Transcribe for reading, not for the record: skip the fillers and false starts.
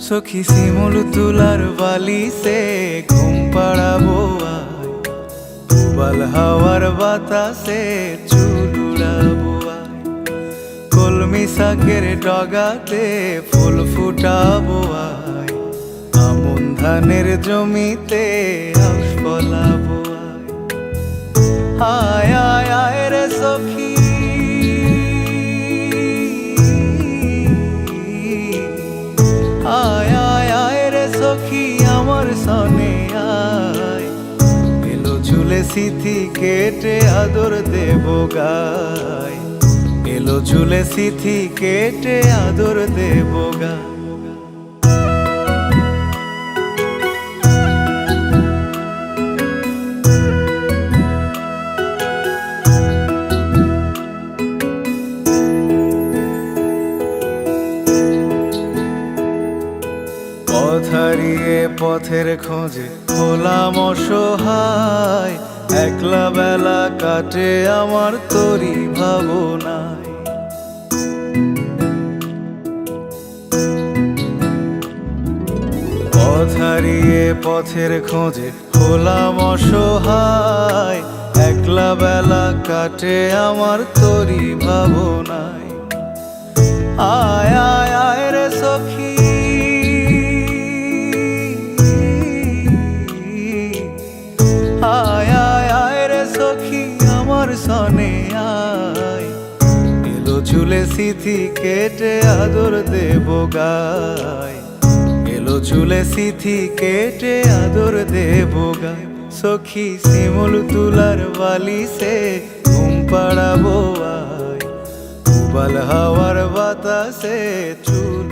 সখী শিমুল তুলার বালি সে ঘুম পাড়াবো আয়, উবাল হাওয়ার বাতাসে চুল উড়াবো আয়, কলমি শাকের ডগাতে ফুল ফুটাবো আয়, আমন ধানের জমিতে আউশ ফলাবো আয়। আয় আয় আয় রে সখী, আয় আয় আয় রে সখী আমার সনে আয়, এলো ঝুলে সিথি কেটে আদর দেব গায়, এলো ঝুলে সিথি কেটে আদর দেব গায়। পথ হারিয়ে পথের খোঁজে হলাম অসহায়, একলা বেলা কাটে আমার তোরই ভাবনায়। পথ হারিয়ে পথের খোঁজে হলাম অসহায়, একলা বেলা কাটে আমার তোরই ভাবনায়। আয় আয় আয় রে সখী, আয় আয় আয় রে সখী আমার সনে আয়, এলো ঝুলে সিথি কেটে আদর দেব গায়, এলো ঝুলে সিথি কেটে আদর দেব গায়। সখী শিমুল তুলার বালি সে ঘুম পাড়াবো আয়, উবাল হাওয়ার বাতাসে চুল